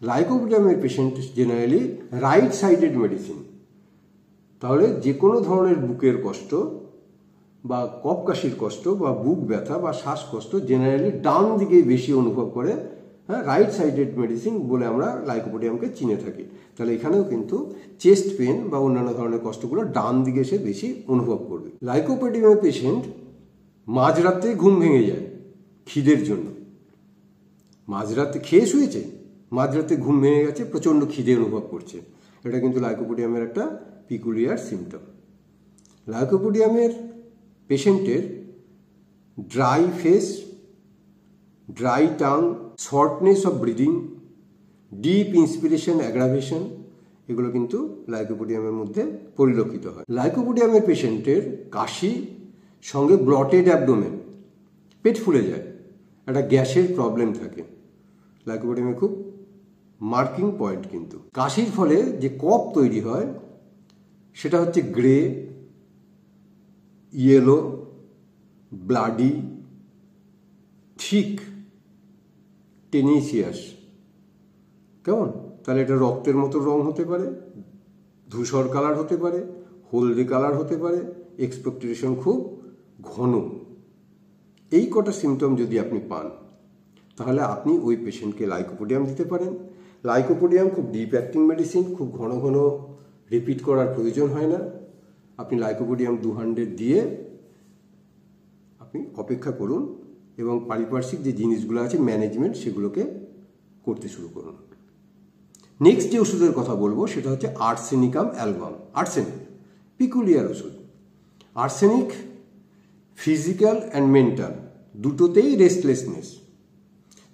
A: লাইকোপোডিয়ামের patient generally right sided medicine, তাহলে যে কোনো ধরনের বুকের কষ্ট বা কফ কাশির কষ্ট বা বুক ব্যথা বা শ্বাসকষ্ট জেনারেলি ডান দিকে বেশি অনুভব করে। হ্যাঁ, রাইট সাইডেড মেডিসিন বলে আমরা লাইকোপোডিয়ামকে চিনে থাকি। তাহলে এখানেও কিন্তু চেস্ট পেন বা অন্যান্য ধরনের কষ্টগুলো ডান দিকে সে বেশি অনুভব করবে। লাইকোপোডিয়ামের পেশেন্ট মাঝরাতে ঘুম ভেঙে যায় খিদের জন্য, মাঝরাতে খেয়ে শুয়েছে, মাঝরাতে ঘুম ভেঙে গেছে, প্রচণ্ড খিদে অনুভব করছে, এটা কিন্তু লাইকোপোডিয়ামের একটা পিকুলিয়ার সিমটম। লাইকোপোডিয়ামের পেশেন্টের dry face, dry tongue, shortness of breathing, deep inspiration aggravation, এগুলো কিন্তু লাইকোপোডিয়ামের মধ্যে পরিলক্ষিত হয়। লাইকোপোডিয়ামের পেশেন্টের কাশি সঙ্গে ব্লটেড অ্যাবডোমেন, পেট ফুলে যায়, একটা গ্যাসের প্রবলেম থাকে, লাইকোপোডিয়ামের খুব মার্কিং পয়েন্ট। কিন্তু কাশির ফলে যে কফ তৈরি হয় সেটা হচ্ছে গ্রে, ইয়েলো, ব্লাডি, থিক, টেনিসিয়াস। কেমন? তাহলে এটা রক্তের মতো রং হতে পারে, ধূসর কালার হতে পারে, হলদে কালার হতে পারে, এক্সপেক্টোরেশন খুব ঘন। এই কটা সিমটম যদি আপনি পান তাহলে আপনি ওই পেশেন্টকে লাইকোপোডিয়াম দিতে পারেন। লাইকোপোডিয়াম খুব ডিপ অ্যাক্টিং মেডিসিন, খুব ঘন ঘন রিপিট করার প্রয়োজন হয় না। আপনি লাইকোপোডিয়াম 200 দিয়ে আপনি অপেক্ষা করুন এবং পারিপার্শ্বিক যে জিনিসগুলো আছে ম্যানেজমেন্ট সেগুলোকে করতে শুরু করুন। নেক্সট যে ওষুধের কথা বলবো সেটা হচ্ছে আর্সেনিকাম অ্যালবাম। আর্সেনিক পিকুলিয়ার ওষুধ। আর্সেনিক ফিজিক্যাল অ্যান্ড মেন্টাল দুটোতেই রেস্টলেসনেস,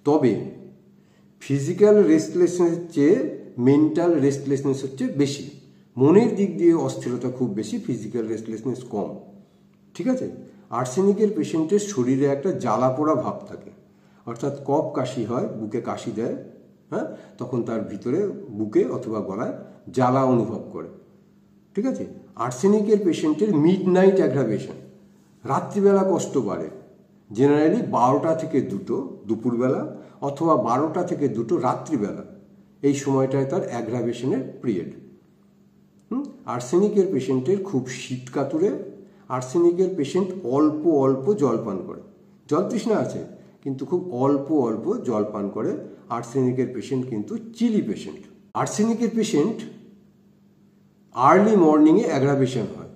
A: তবে ফিজিক্যাল রেস্টলেসনেসের চেয়ে মেন্টাল রেস্টলেসনেস হচ্ছে বেশি। মনের দিক দিয়ে অস্থিরতা খুব বেশি, ফিজিক্যাল রেস্টলেসনেস কম। ঠিক আছে, আর্সেনিকের পেশেন্টের শরীরে একটা জ্বালা পোড়া ভাব থাকে, অর্থাৎ কফ কাশি হয়, বুকে কাশি দেয়, হ্যাঁ, তখন তার ভিতরে বুকে অথবা গলায় জ্বালা অনুভব করে। ঠিক আছে, আর্সেনিকের পেশেন্টের মিড নাইট অ্যাগ্রাভেশন, রাত্রিবেলা কষ্ট বাড়ে, জেনারেলি 12টা থেকে 2টো দুপুরবেলা অথবা 12টা থেকে 2টো রাত্রিবেলা, এই সময়টায় তার অ্যাগ্রাভেশনের পিরিয়ড। আর্সেনিকের পেশেন্টের খুব শীত কাতুরে, আর্সেনিকের পেশেন্ট অল্প অল্প জল পান করে, জল তৃষ্ণা আছে কিন্তু খুব অল্প অল্প জল পান করে। আর্সেনিকের পেশেন্ট কিন্তু চিলি পেশেন্ট। আর্সেনিকের পেশেন্ট আর্লি মর্নিংয়ে অ্যাগ্রাভেশন হয়।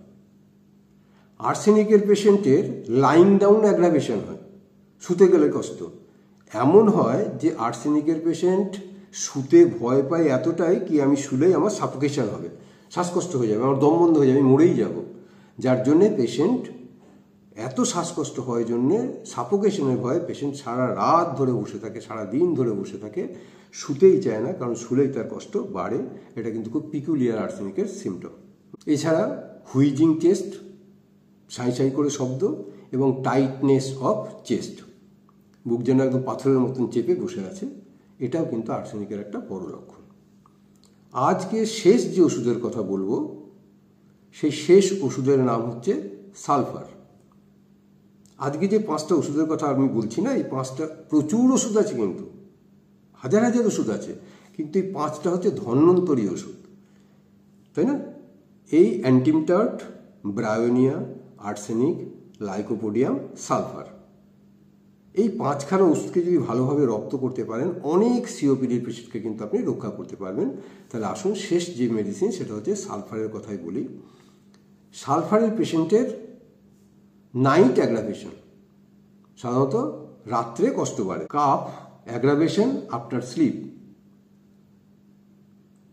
A: আর্সেনিকের পেশেন্টের লাইং ডাউন অ্যাগ্রাভেশন হয়, শুতে গেলে কষ্ট। এমন হয় যে আর্সেনিকের পেশেন্ট শুতে ভয় পায় এতটাই কি আমি শুলেই আমার সাফোকেশন হবে, শ্বাসকষ্ট হয়ে যাবে, আমার দম বন্ধ হয়ে যাবে, আমি মরেই যাব। যার জন্যে পেশেন্ট এত শ্বাসকষ্ট হয় জন্যে সাফোকেশনের ভয়ে পেশেন্ট সারা রাত ধরে বসে থাকে, সারা দিন ধরে বসে থাকে, শুতেই চায় না, কারণ শুলেই তার কষ্ট বাড়ে। এটা কিন্তু খুব পিকুলিয়ার আর্সেনিকের সিমটম। এছাড়া হুইজিং চেস্ট, সাই সাই করে শব্দ, এবং টাইটনেস অফ চেস্ট, বুক যেন একদম পাথরের মতন চেপে বসে আছে, এটাও কিন্তু আর্সেনিকের একটা বড় লক্ষণ। আজকে শেষ যে ওষুধের কথা বলবো সেই শেষ ওষুধের নাম হচ্ছে সালফার। আজকে যে 5টা ওষুধের কথা আমি বলছি না, এই 5টা প্রচুর ওষুধ আছে, কিন্তু হাজার হাজার ওষুধ আছে, কিন্তু এই 5টা হচ্ছে ধন্বন্তরী ওষুধ, তাই না? এই অ্যান্টিমটার্ট, ব্রায়োনিয়া, আর্সেনিক, লাইকোপোডিয়াম, সালফার, এই 5খানা ওষুধকে যদি ভালোভাবে রপ্ত করতে পারেন, অনেক সিওপিডির পেশেন্টকে কিন্তু আপনি রক্ষা করতে পারবেন। তাহলে আসুন শেষ যে মেডিসিন সেটা হচ্ছে সালফারের কথাই বলি। সালফারের পেশেন্টের নাইট অ্যাগ্রাভেশন, সাধারণত রাত্রে কষ্ট বাড়ে। Cough aggravation after sleep,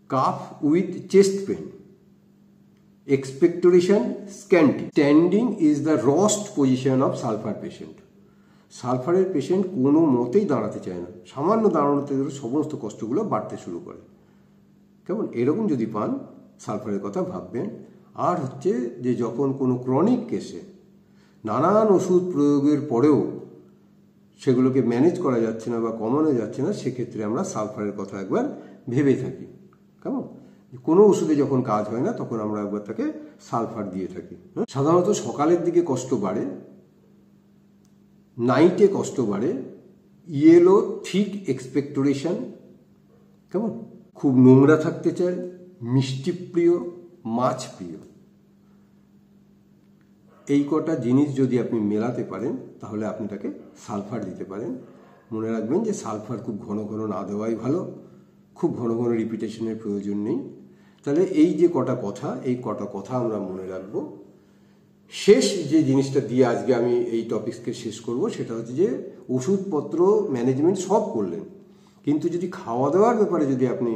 A: cough with chest pain, expectoration scanty. Standing is the worst position of sulfur patient. সালফারের পেশেন্ট কোনো মতেই দাঁড়াতে চায় না, সামান্য দাঁড়ানোতে সমস্ত কষ্টগুলো বাড়তে শুরু করে। কেমন এরকম যদি পান, সালফারের কথা ভাববেন। আর হচ্ছে যে যখন কোনো ক্রনিক কেসে নানান ওষুধ প্রয়োগের পরেও সেগুলোকে ম্যানেজ করা যাচ্ছে না বা কমানো যাচ্ছে না, সেক্ষেত্রে আমরা সালফারের কথা একবার ভেবে থাকি। কেমন কোনো ওষুধে যখন কাজ হয় না, তখন আমরা একবার তাকে সালফার দিয়ে থাকি। সাধারণত সকালের দিকে কষ্ট বাড়ে, নাইটে কষ্ট বাড়ে, ইয়েলো থিক এক্সপেক্টোরেশন, কেমন খুব নোংরা থাকতে চায়, মিষ্টি প্রিয়, মাছ প্রিয়। এই কটা জিনিস যদি আপনি মেলাতে পারেন, তাহলে আপনি তাকে সালফার দিতে পারেন। মনে রাখবেন যে সালফার খুব ঘন ঘন না দেওয়াই ভালো, খুব ঘন ঘন রিপিটেশনের প্রয়োজন নেই। তাহলে এই যে কটা কথা, এই কটা কথা আমরা মনে রাখবো। শেষ যে জিনিসটা দিয়ে আজকে আমি এই টপিকসকে শেষ করব, সেটা হচ্ছে যে ওষুধপত্র ম্যানেজমেন্ট সব করলেন, কিন্তু যদি খাওয়া দাওয়ার ব্যাপারে যদি আপনি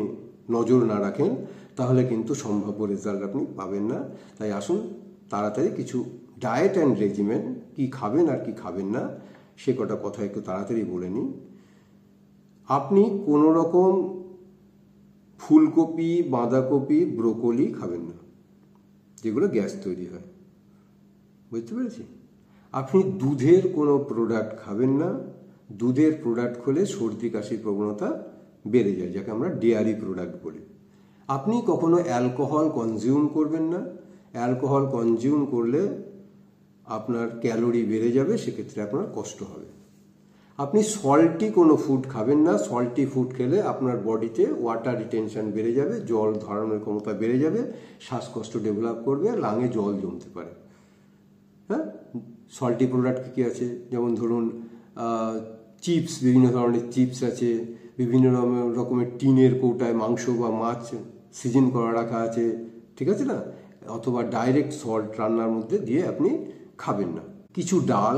A: নজর না রাখেন, তাহলে কিন্তু সম্ভাব্য রেজাল্ট আপনি পাবেন না। তাই আসুন তাড়াতাড়ি কিছু ডায়েট অ্যান্ড রেজিমেন্ট, কি খাবেন আর কি খাবেন না, সে কটা কথা একটু তাড়াতাড়ি বলে নিই। আপনি কোনো রকম ফুলকপি, বাঁধাকপি, ব্রোকলি খাবেন না, যেগুলো গ্যাস তৈরি হয়, বুঝতে পেরেছি। আপনি দুধের কোনো প্রোডাক্ট খাবেন না, দুধের প্রোডাক্ট খেলে সর্দি কাশির প্রবণতা বেড়ে যায়, যাকে আমরা ডেয়ারি প্রোডাক্ট বলি। আপনি কখনো অ্যালকোহল কনজিউম করবেন না, অ্যালকোহল কনজিউম করলে আপনার ক্যালোরি বেড়ে যাবে, সেক্ষেত্রে আপনার কষ্ট হবে। আপনি সল্টি কোনো ফুড খাবেন না, সল্টি ফুড খেলে আপনার বডিতে ওয়াটার রিটেনশন বেড়ে যাবে, জল ধারণের ক্ষমতা বেড়ে যাবে, শ্বাসকষ্ট ডেভেলপ করবে, লাঙে জল জমতে পারে। হ্যাঁ, সল্টি প্রোডাক্ট কী আছে, যেমন ধরুন চিপস, বিভিন্ন ধরনের চিপস আছে, বিভিন্ন রকমের টিনের কৌটায় মাংস বা মাছ সিজন করা রাখা আছে, ঠিক আছে না, অথবা ডাইরেক্ট সল্ট রান্নার মধ্যে দিয়ে আপনি খাবেন না। কিছু ডাল,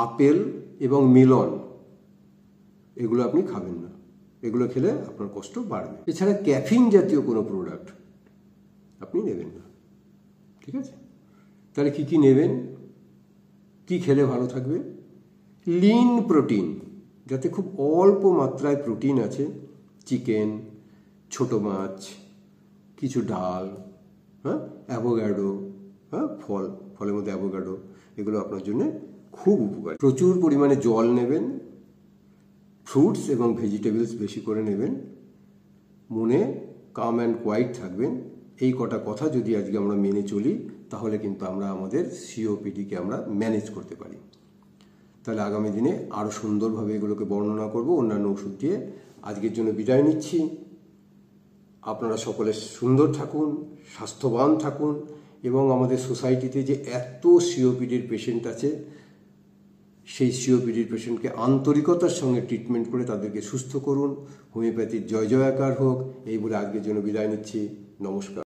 A: আপেল এবং মেলন, এগুলো আপনি খাবেন না, এগুলো খেলে আপনার কষ্ট বাড়বে। এছাড়া ক্যাফিন জাতীয় কোনো প্রোডাক্ট আপনি নেবেন না, ঠিক আছে। তাহলে কি কি নেবেন, কি খেলে ভালো থাকবে? লিন প্রোটিন, যাতে খুব অল্প মাত্রায় প্রোটিন আছে, চিকেন, ছোট মাছ, কিছু ডাল, হ্যাঁ, অ্যাভোকাডো, হ্যাঁ, ফলের মধ্যে অ্যাভোকাডো, এগুলো আপনার জন্য খুব উপকারী। প্রচুর পরিমাণে জল নেবেন, ফ্রুটস এবং ভেজিটেবলস বেশি করে নেবেন, মনে কাম অ্যান্ড কোয়াইট থাকবেন। এই কটা কথা যদি আজকে আমরা মেনে চলি, তাহলে কিন্তু আমরা আমাদের সিওপিডিকে আমরা ম্যানেজ করতে পারি। তাহলে আগামী দিনে আরও সুন্দরভাবে এগুলোকে বর্ণনা করব অন্যান্য ওষুধ দিয়ে। আজকের জন্য বিদায় নিচ্ছি। আপনারা সকলে সুন্দর থাকুন, স্বাস্থ্যবান থাকুন, এবং আমাদের সোসাইটিতে যে এত সিওপিডির পেশেন্ট আছে, সেই সিওপিডির পেশেন্টকে আন্তরিকতার সঙ্গে ট্রিটমেন্ট করে তাদেরকে সুস্থ করুন। হোমিওপ্যাথির জয় জয়াকার হোক, এই বলে আজকের জন্য বিদায় নিচ্ছি। নমস্কার।